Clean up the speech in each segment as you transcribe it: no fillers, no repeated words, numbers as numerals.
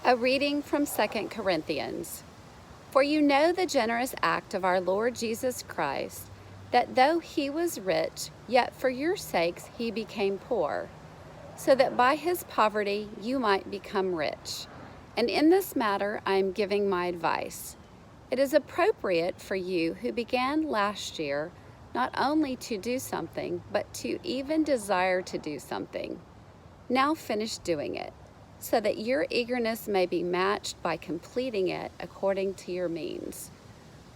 A reading from 2 Corinthians. For you know the generous act of our Lord Jesus Christ, that though he was rich, yet for your sakes he became poor, so that by his poverty you might become rich. And in this matter I am giving my advice. It is appropriate for you who began last year not only to do something, but to even desire to do something. Now finish doing it, so that your eagerness may be matched by completing it according to your means.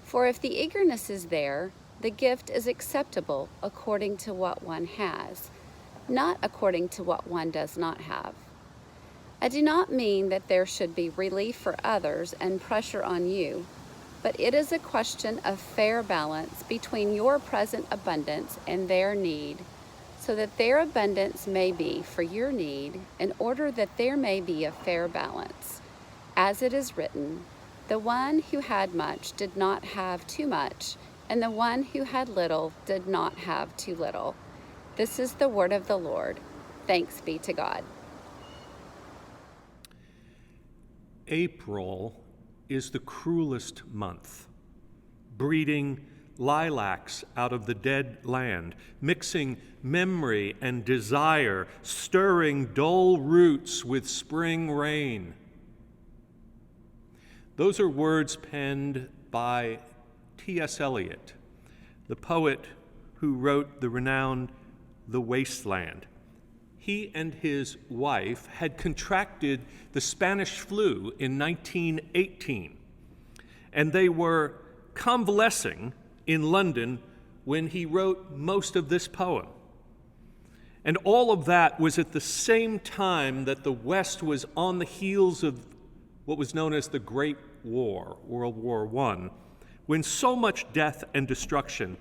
For if the eagerness is there, the gift is acceptable according to what one has, not according to what one does not have. I do not mean that there should be relief for others and pressure on you, but it is a question of fair balance between your present abundance and their need, so that their abundance may be for your need, in order that there may be a fair balance. As it is written, the one who had much did not have too much, and the one who had little did not have too little. This is the word of the Lord. Thanks be to God. April is the cruelest month, breeding lilacs out of the dead land, mixing memory and desire, stirring dull roots with spring rain. Those are words penned by T.S. Eliot, the poet who wrote the renowned The Wasteland. He and his wife had contracted the Spanish flu in 1918, and they were convalescing in London when he wrote most of this poem. And all of that was at the same time that the West was on the heels of what was known as the Great War, World War I, when so much death and destruction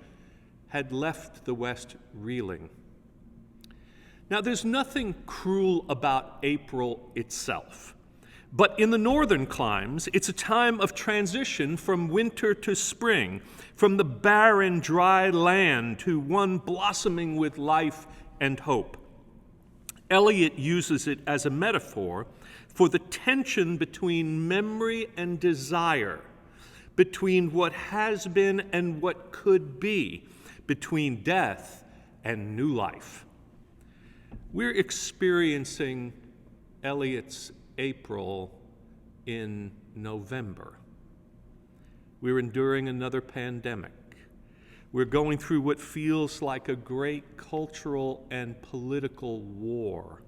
had left the West reeling. Now, there's nothing cruel about April itself, but in the northern climes, it's a time of transition from winter to spring, from the barren, dry land to one blossoming with life and hope. Eliot uses it as a metaphor for the tension between memory and desire, between what has been and what could be, between death and new life. We're experiencing Eliot's April in November. We're enduring another pandemic. We're going through what feels like a great cultural and political war.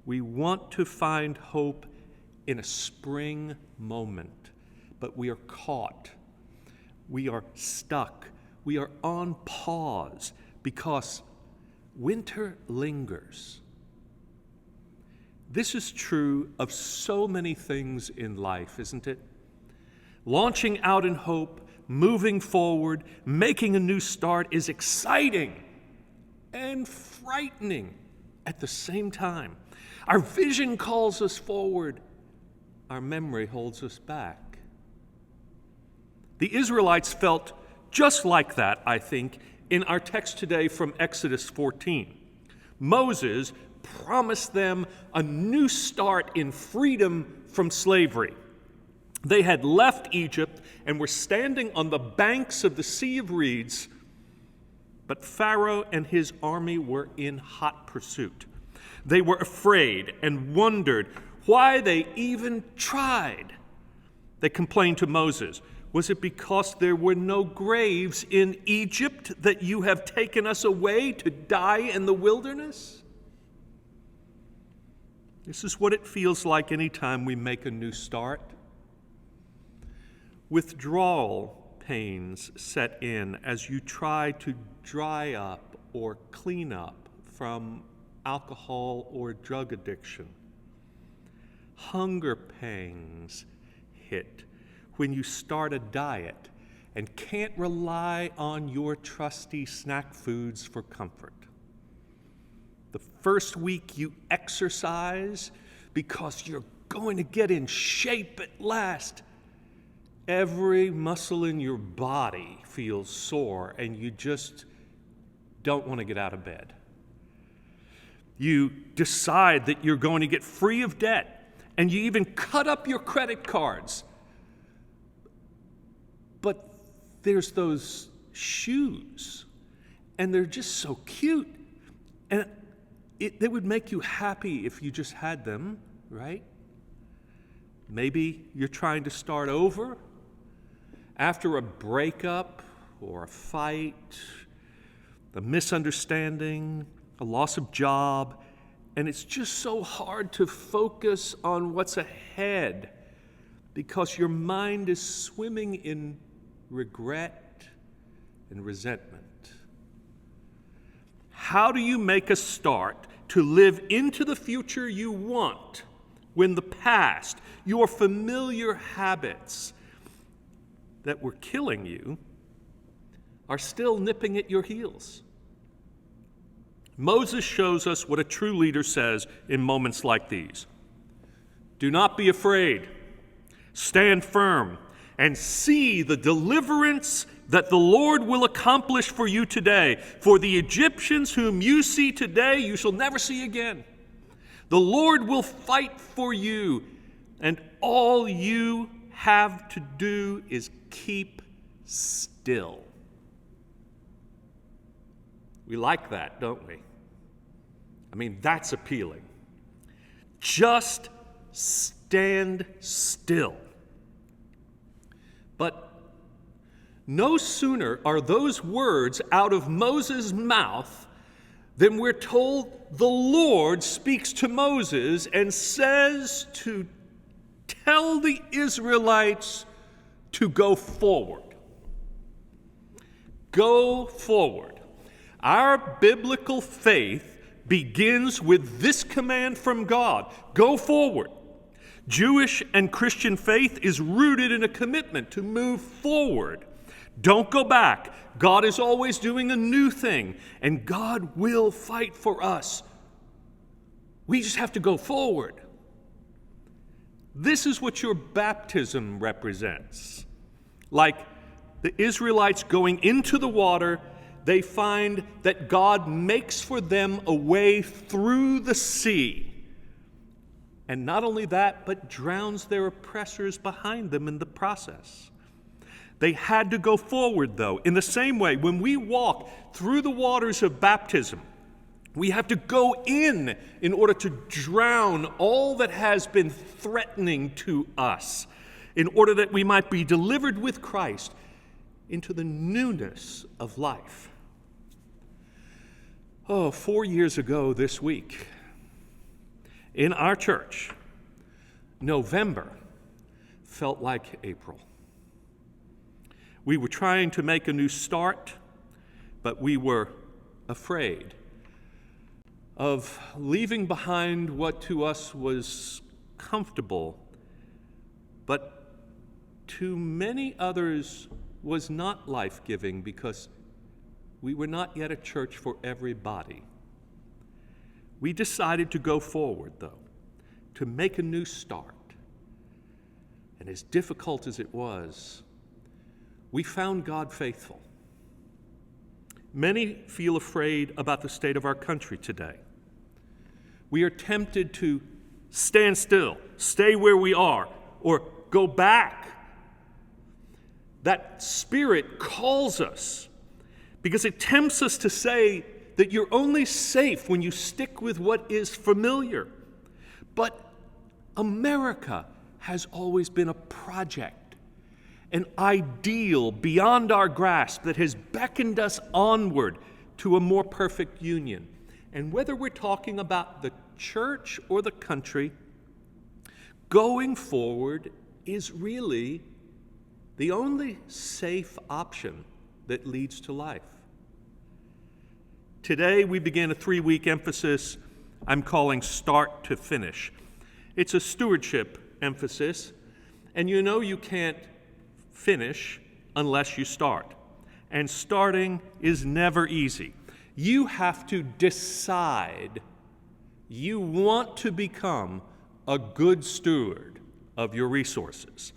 We want to find hope in a spring moment, but we are caught. We are stuck. We are on pause because winter lingers. This is true of so many things in life, isn't it? Launching out in hope, moving forward, making a new start is exciting and frightening at the same time. Our vision calls us forward. Our memory holds us back. The Israelites felt just like that, I think, in our text today from Exodus 14. Moses promised them a new start in freedom from slavery. They had left Egypt and were standing on the banks of the Sea of Reeds, but Pharaoh and his army were in hot pursuit. They were afraid and wondered why they even tried. They complained to Moses, "Was it because there were no graves in Egypt that you have taken us away to die in the wilderness?" This is what it feels like anytime we make a new start. Withdrawal pains set in as you try to dry up or clean up from alcohol or drug addiction. Hunger pangs hit when you start a diet and can't rely on your trusty snack foods for comfort. The first week you exercise because you're going to get in shape at last. Every muscle in your body feels sore and you just don't want to get out of bed. You decide that you're going to get free of debt and you even cut up your credit cards. But there's those shoes, and they're just so cute, and they would make you happy if you just had them, right? Maybe you're trying to start over after a breakup or a fight, a misunderstanding, a loss of job, and it's just so hard to focus on what's ahead because your mind is swimming in regret and resentment. How do you make a start to live into the future you want when the past, your familiar habits that were killing you, are still nipping at your heels? Moses shows us what a true leader says in moments like these. Do not be afraid. Stand firm and see the deliverance that the Lord will accomplish for you today. For the Egyptians whom you see today, you shall never see again. The Lord will fight for you, and all you have to do is keep still. We like that, don't we? I mean, that's appealing. Just stand still. But no sooner are those words out of Moses' mouth than we're told the Lord speaks to Moses and says to tell the Israelites to go forward. Go forward. Our biblical faith begins with this command from God: go forward. Jewish and Christian faith is rooted in a commitment to move forward. Don't go back. God is always doing a new thing, and God will fight for us. We just have to go forward. This is what your baptism represents. Like the Israelites going into the water, they find that God makes for them a way through the sea. And not only that, but drowns their oppressors behind them in the process. They had to go forward, though. In the same way, when we walk through the waters of baptism, we have to go in order to drown all that has been threatening to us, in order that we might be delivered with Christ into the newness of life. 4 years ago this week, in our church, November felt like April. We were trying to make a new start, but we were afraid of leaving behind what to us was comfortable, but to many others was not life-giving because we were not yet a church for everybody. We decided to go forward, though, to make a new start. And as difficult as it was, we found God faithful. Many feel afraid about the state of our country today. We are tempted to stand still, stay where we are, or go back. That spirit calls us because it tempts us to say that you're only safe when you stick with what is familiar. But America has always been a project, an ideal beyond our grasp that has beckoned us onward to a more perfect union. And whether we're talking about the church or the country, going forward is really the only safe option that leads to life. Today we begin a 3-week emphasis I'm calling Start to Finish. It's a stewardship emphasis, and you know you can't finish unless you start. And starting is never easy. You have to decide you want to become a good steward of your resources.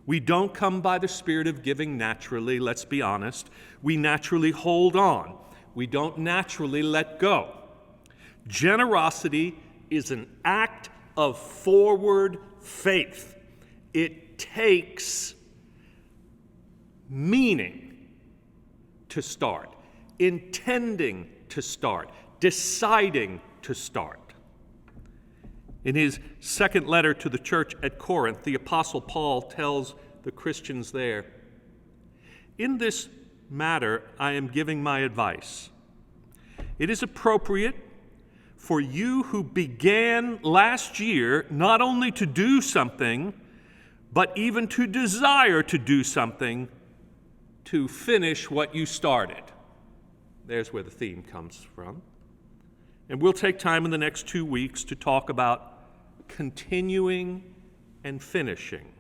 We don't come by the spirit of giving naturally, let's be honest. We naturally hold on. We don't naturally let go. Generosity is an act of forward faith. It takes meaning to start, intending to start, deciding to start. In his second letter to the church at Corinth, the Apostle Paul tells the Christians there, "In this matter, I am giving my advice. It is appropriate for you who began last year not only to do something, but even to desire to do something, to finish what you started." There's where the theme comes from. And we'll take time in the next 2 weeks to talk about continuing and finishing.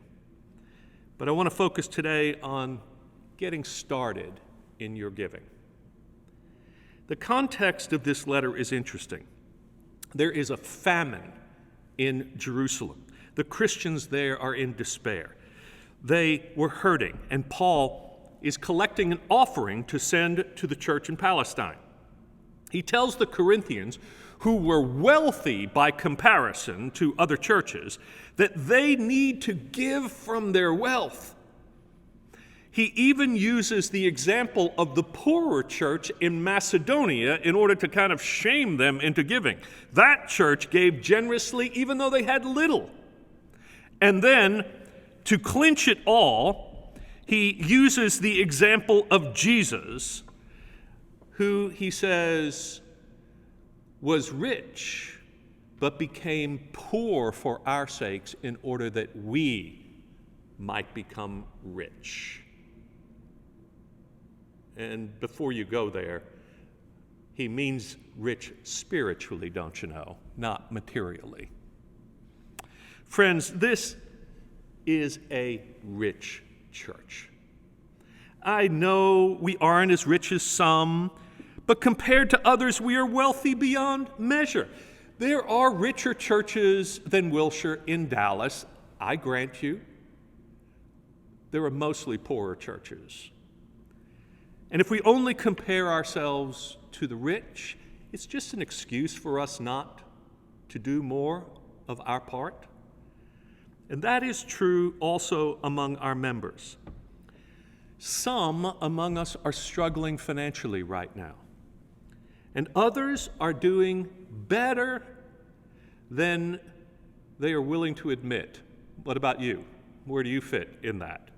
But I want to focus today on getting started in your giving. The context of this letter is interesting. There is a famine in Jerusalem. The Christians there are in despair. They were hurting, and Paul is collecting an offering to send to the church in Palestine. He tells the Corinthians, who were wealthy by comparison to other churches, that they need to give from their wealth. He even uses the example of the poorer church in Macedonia in order to kind of shame them into giving. That church gave generously even though they had little. And then, to clinch it all, he uses the example of Jesus, who he says was rich, but became poor for our sakes in order that we might become rich. And before you go there, he means rich spiritually, don't you know, not materially. Friends, this is a rich church. I know we aren't as rich as some, but compared to others, we are wealthy beyond measure. There are richer churches than Wilshire in Dallas, I grant you. There are mostly poorer churches. And if we only compare ourselves to the rich, it's just an excuse for us not to do more of our part. And that is true also among our members. Some among us are struggling financially right now, and others are doing better than they are willing to admit. What about you? Where do you fit in that?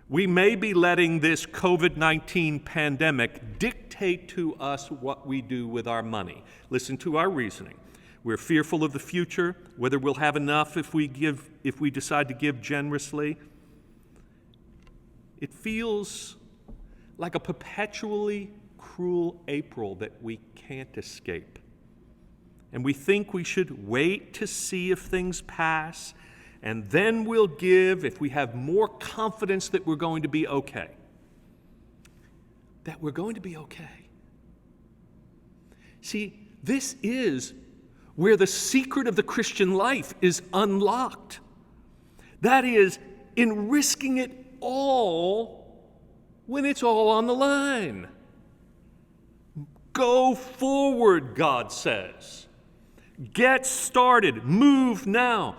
We may be letting this COVID-19 pandemic dictate to us what we do with our money. Listen to our reasoning. We're fearful of the future, whether we'll have enough if we decide to give generously. It feels like a perpetually cruel April that we can't escape. And we think we should wait to see if things pass, and then we'll give if we have more confidence that we're going to be okay. That we're going to be okay. See, this is where the secret of the Christian life is unlocked. That is, in risking it all when it's all on the line. Go forward, God says. Get started. Move now.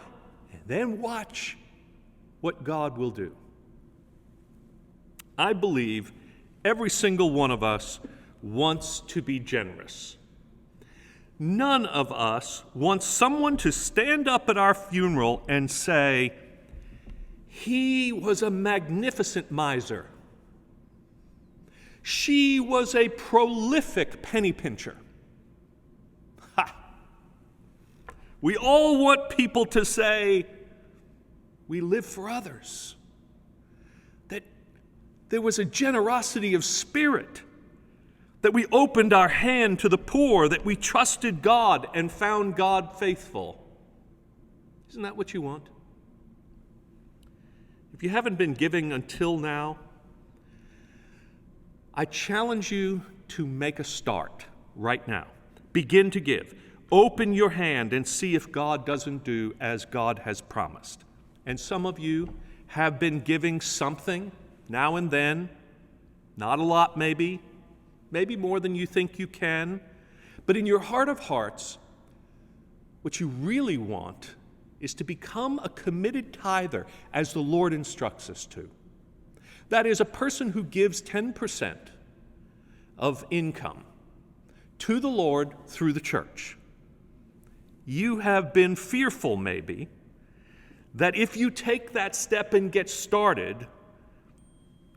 And then watch what God will do. I believe every single one of us wants to be generous. None of us wants someone to stand up at our funeral and say, "He was a magnificent miser. She was a prolific penny pincher." Ha! We all want people to say, "We live for others," that there was a generosity of spirit, that we opened our hand to the poor, that we trusted God and found God faithful. Isn't that what you want? If you haven't been giving until now, I challenge you to make a start right now. Begin to give. Open your hand and see if God doesn't do as God has promised. And some of you have been giving something now and then, not a lot maybe more than you think you can, but in your heart of hearts, What you really want is to become a committed tither as the Lord instructs us to. That is, a person who gives 10% of income to the Lord through the church. You have been fearful, maybe, that if you take that step and get started,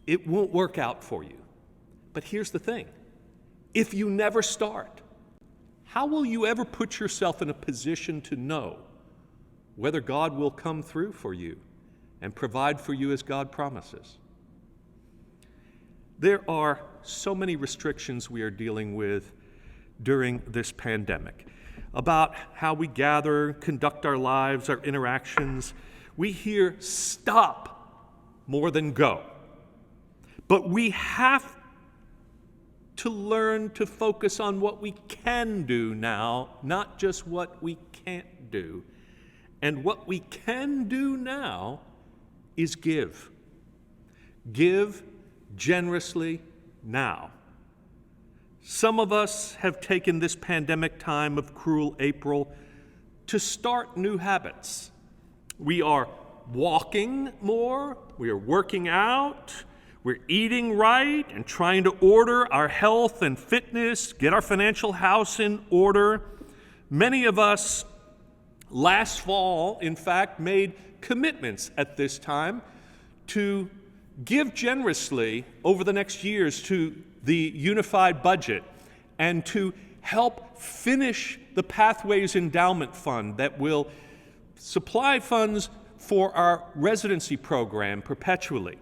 it won't work out for you. But here's the thing. If you never start, how will you ever put yourself in a position to know whether God will come through for you and provide for you as God promises? There are so many restrictions we are dealing with during this pandemic about how we gather, conduct our lives, our interactions. We hear stop more than go. But we have to learn to focus on what we can do now, not just what we can't do. And what we can do now is give. Give generously now. Some of us have taken this pandemic time of cruel April to start new habits. We are walking more, we are working out, we're eating right and trying to order our health and fitness, get our financial house in order. Many of us last fall, in fact, made commitments at this time to give generously over the next years to the unified budget and to help finish the Pathways Endowment Fund that will supply funds for our residency program perpetually.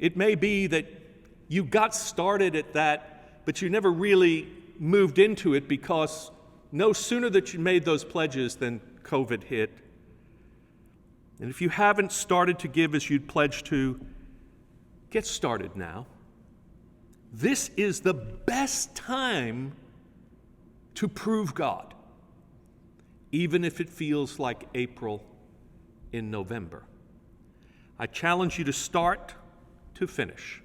It may be that you got started at that, but you never really moved into it because no sooner that you made those pledges than COVID hit. And if you haven't started to give as you'd pledged to, get started now. This is the best time to prove God, even if it feels like April in November. I challenge you to start to finish.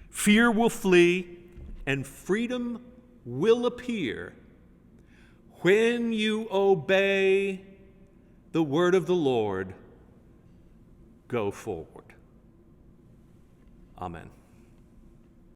Fear will flee and freedom will appear when you obey the word of the Lord. Go forward. Amen.